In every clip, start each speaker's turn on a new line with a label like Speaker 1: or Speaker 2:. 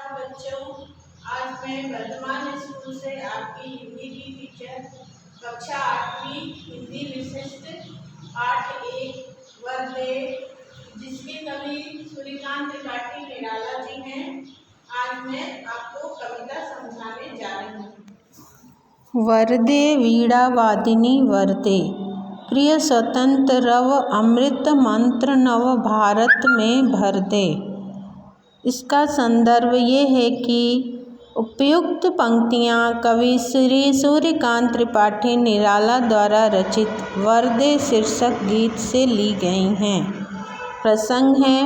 Speaker 1: नमस्कार बच्चों, आज मैं वर्तमान स्कूल से आपकी हिंदी की टीचर कक्षा 8वीं हिंदी विशिष्ट पाठ 1 वर्दे, जिसके कवि सूर्यकांत त्रिपाठी निराला जी हैं। आज मैं आपको कविता समझाने जा रही हूँ।
Speaker 2: वर्दे वीणा वादिनी वर्दे, प्रिय स्वतंत्र रव अमृत मंत्र नव भारत में भर दे। इसका संदर्भ ये है कि उपयुक्त पंक्तियाँ कवि श्री सूर्यकांत त्रिपाठी निराला द्वारा रचित वर्दे शीर्षक गीत से ली गई हैं। प्रसंग है,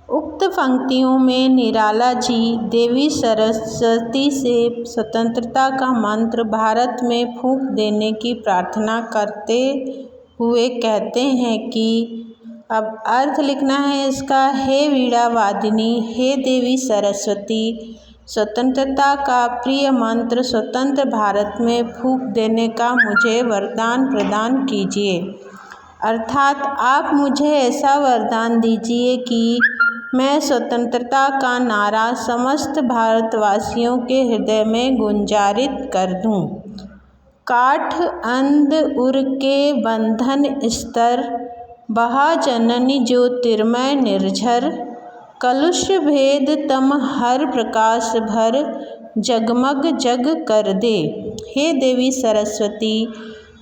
Speaker 2: उक्त पंक्तियों में निराला जी देवी सरस्वती से स्वतंत्रता का मंत्र भारत में फूंक देने की प्रार्थना करते हुए कहते हैं कि अब अर्थ लिखना है इसका। हे वीणा वादिनी, हे देवी सरस्वती, स्वतंत्रता का प्रिय मंत्र स्वतंत्र भारत में फूंक देने का मुझे वरदान प्रदान कीजिए। अर्थात आप मुझे ऐसा वरदान दीजिए कि मैं स्वतंत्रता का नारा समस्त भारतवासियों के हृदय में गुंजारित कर दूं। काठ अंध उर के बंधन स्तर, बहा जननी ज्योतिर्मय निर्झर, कलुष भेद तम हर प्रकाश भर, जगमग जग कर दे। हे देवी सरस्वती,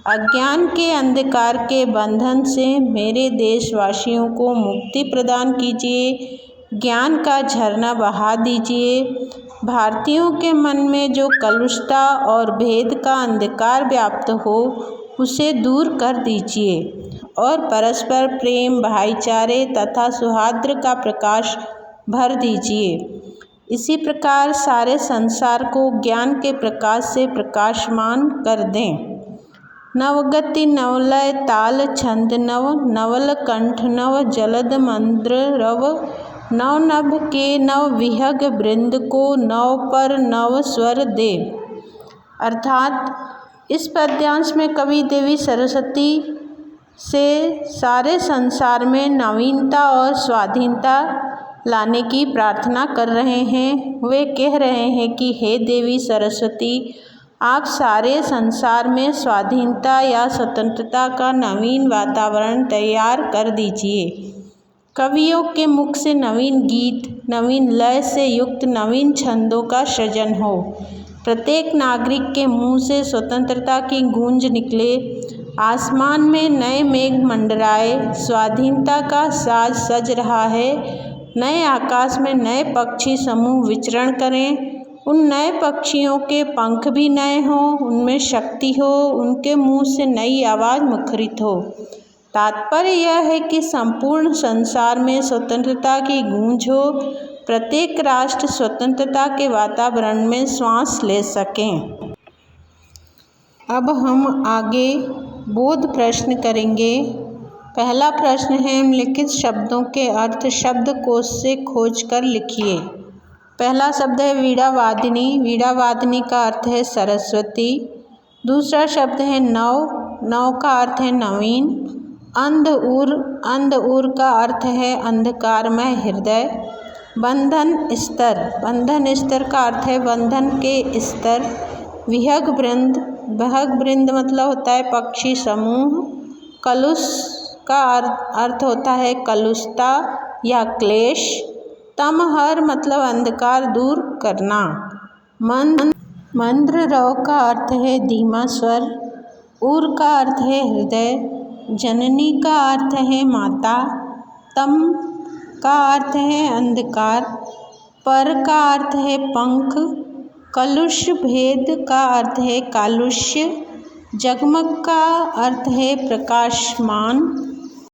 Speaker 2: अज्ञान के अंधकार के बंधन से मेरे देशवासियों को मुक्ति प्रदान कीजिए, ज्ञान का झरना बहा दीजिए। भारतीयों के मन में जो कलुषता और भेद का अंधकार व्याप्त हो उसे दूर कर दीजिए और परस्पर प्रेम, भाईचारे तथा सौहार्द का प्रकाश भर दीजिए। इसी प्रकार सारे संसार को ज्ञान के प्रकाश से प्रकाशमान कर दें। नवगति नवलय ताल छंद नव, नवल कंठ नव, जलद मंद्र रव, नव नभ के नव विहग वृंद को नव पर नव स्वर दे। अर्थात इस पद्यांश में कवि देवी सरस्वती से सारे संसार में नवीनता और स्वाधीनता लाने की प्रार्थना कर रहे हैं। वे कह रहे हैं कि हे देवी सरस्वती, आप सारे संसार में स्वाधीनता या स्वतंत्रता का नवीन वातावरण तैयार कर दीजिए। कवियों के मुख से नवीन गीत, नवीन लय से युक्त नवीन छंदों का सृजन हो। प्रत्येक नागरिक के मुंह से स्वतंत्रता की गूंज निकले। आसमान में नए मेघ मंडराए, स्वाधीनता का साज सज रहा है। नए आकाश में नए पक्षी समूह विचरण करें। उन नए पक्षियों के पंख भी नए हों, उनमें शक्ति हो, उनके मुंह से नई आवाज़ मुखरित हो। तात्पर्य यह है कि संपूर्ण संसार में स्वतंत्रता की गूंज हो, प्रत्येक राष्ट्र स्वतंत्रता के वातावरण में श्वास ले सकें। अब हम आगे बोध प्रश्न करेंगे। पहला प्रश्न है, निम्नलिखित शब्दों के अर्थ शब्दकोश से खोज कर लिखिए। पहला शब्द है वीणा वादिनी। वीणा वादिनी का अर्थ है सरस्वती। दूसरा शब्द है नव। नव का अर्थ है नवीन। अंध उर। अंध उर का अर्थ है अंधकारमय हृदय। बंधन स्तर। बंधन स्तर का अर्थ है बंधन के स्तर। विहग वृंद। विहग वृंद मतलब होता है पक्षी समूह। कलुष का अर्थ होता है कलुषता या क्लेश। तमहर मतलब अंधकार दूर करना। मंद्र रव का अर्थ है धीमा स्वर। उर का अर्थ है हृदय। जननी का अर्थ है माता। तम का अर्थ है अंधकार। पर का अर्थ है पंख। कलुष भेद का अर्थ है कालुष्य। जगमग का अर्थ है प्रकाशमान।